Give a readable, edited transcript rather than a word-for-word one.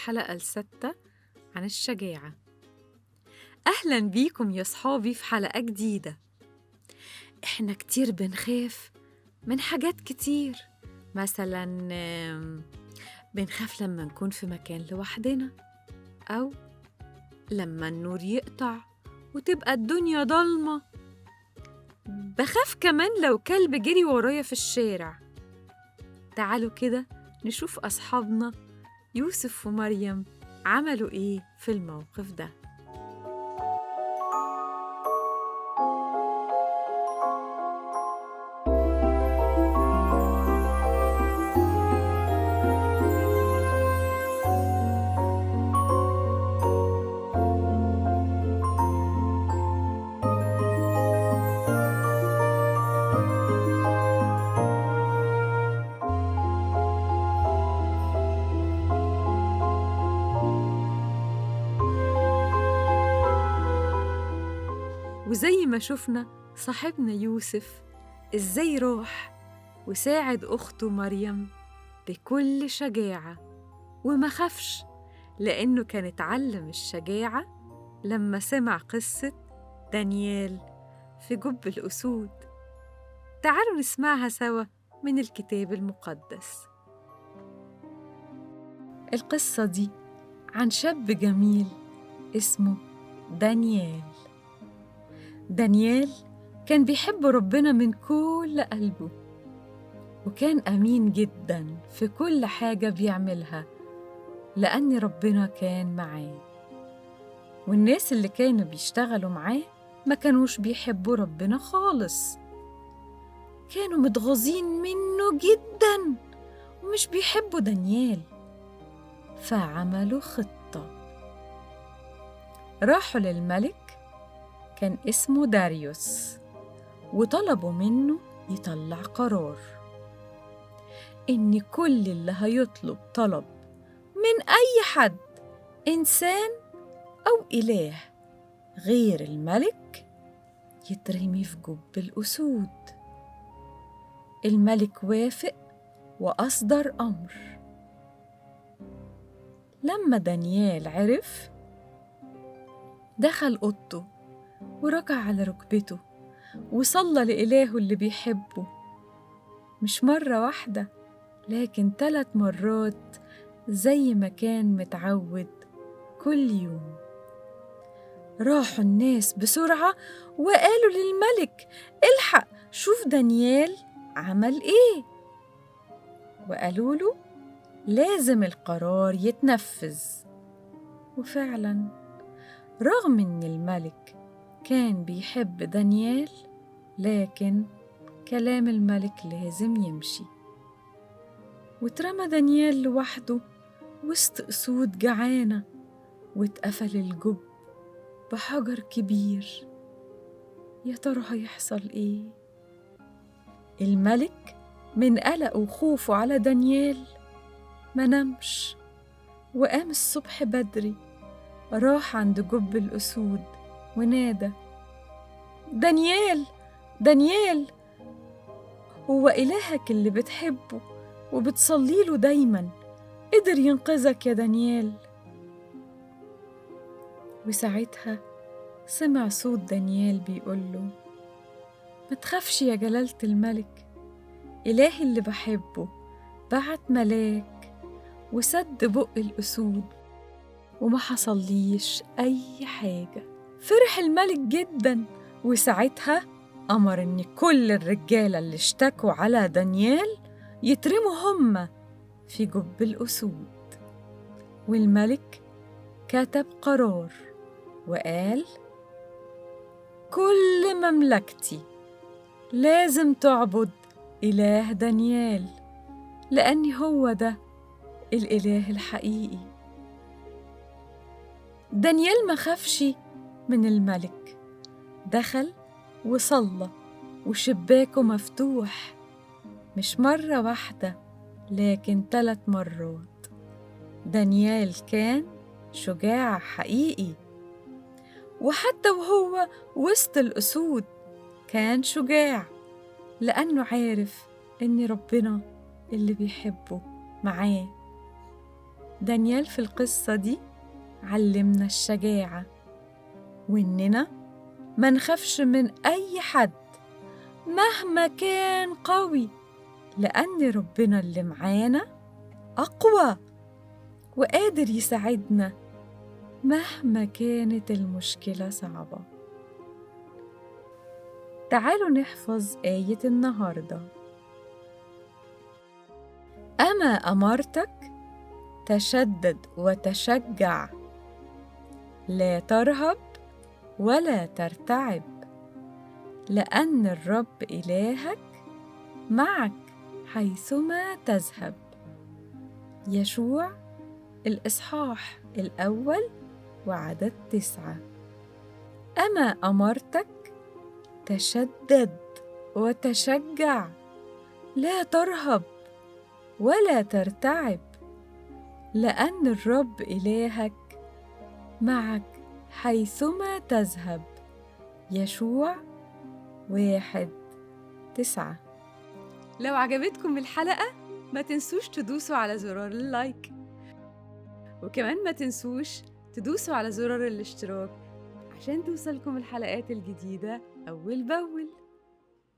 الحلقة الستة عن الشجاعة. أهلاً بيكم يا صحابي في حلقة جديدة. إحنا كتير بنخاف من حاجات كتير، مثلاً بنخاف لما نكون في مكان لوحدنا، أو لما النور يقطع وتبقى الدنيا ضلمة. بخاف كمان لو كلب جري ورايا في الشارع. تعالوا كده نشوف أصحابنا يوسف ومريم عملوا إيه في الموقف ده. وزي ما شفنا صاحبنا يوسف إزاي راح وساعد أخته مريم بكل شجاعة وما خافش، لأنه كان اتعلم الشجاعة لما سمع قصة دانيال في جب الأسود. تعالوا نسمعها سوا من الكتاب المقدس. القصة دي عن شاب جميل اسمه دانيال. دانيال كان بيحب ربنا من كل قلبه، وكان أمين جداً في كل حاجة بيعملها، لأن ربنا كان معاه. والناس اللي كانوا بيشتغلوا معاه ما كانوش بيحبوا ربنا خالص، كانوا متغاظين منه جداً ومش بيحبوا دانيال. فعملوا خطة، راحوا للملك كان اسمه داريوس وطلبوا منه يطلع قرار إن كل اللي هيطلب طلب من أي حد، إنسان أو إله، غير الملك يترمي في جب الأسود. الملك وافق وأصدر أمر. لما دانيال عرف دخل أوضته وركع على ركبته وصلى لإلهه اللي بيحبه، مش مرة واحدة لكن 3 مرات زي ما كان متعود كل يوم. راحوا الناس بسرعة وقالوا للملك: الحق شوف دانيال عمل إيه. وقالوا له لازم القرار يتنفذ. وفعلا رغم إن الملك كان بيحب دانيال، لكن كلام الملك لازم يمشي. واترمى دانيال لوحده وسط أسود جعانة، واتقفل الجب بحجر كبير. يا ترى هيحصل إيه؟ الملك من قلقه وخوفه على دانيال ما نامش، وقام الصبح بدري راح عند جب الأسود ونادى: دانيال، دانيال، هو إلهك اللي بتحبه وبتصليله دايماً قدر ينقذك يا دانيال. وساعتها سمع صوت دانيال بيقوله: ما تخافش يا جلالة الملك، إلهي اللي بحبه بعت ملاك وسد بق الأسود وما حصليش أي حاجة. فرح الملك جداً، وساعتها أمر إن كل الرجالة اللي اشتكوا على دانيال يترموا هم في جب الأسود. والملك كتب قرار وقال: كل مملكتي لازم تعبد إله دانيال، لأن هو ده الإله الحقيقي. دانيال ما خافش من الملك، دخل وصلى وشباكه مفتوح، مش مرة واحدة لكن 3 مرات. دانيال كان شجاع حقيقي، وحتى وهو وسط الأسود كان شجاع، لأنه عارف إن ربنا اللي بيحبه معاه. دانيال في القصة دي علمنا الشجاعة، وإننا ما نخافش من أي حد مهما كان قوي، لأن ربنا اللي معانا أقوى وقادر يساعدنا مهما كانت المشكلة صعبة. تعالوا نحفظ آية النهاردة. أما أمرتك تشدد وتشجع، لا ترهب ولا ترتعب، لأن الرب إلهك معك حيثما تذهب. يشوع الإصحاح 1 وعدد 9. أما أمرتك تشدد وتشجع، لا ترهب ولا ترتعب، لأن الرب إلهك معك حيثما تذهب. يشوع 1:9. لو عجبتكم الحلقة ما تنسوش تدوسوا على زرار اللايك، وكمان ما تنسوش تدوسوا على زرار الاشتراك عشان توصلكم الحلقات الجديدة أول بأول.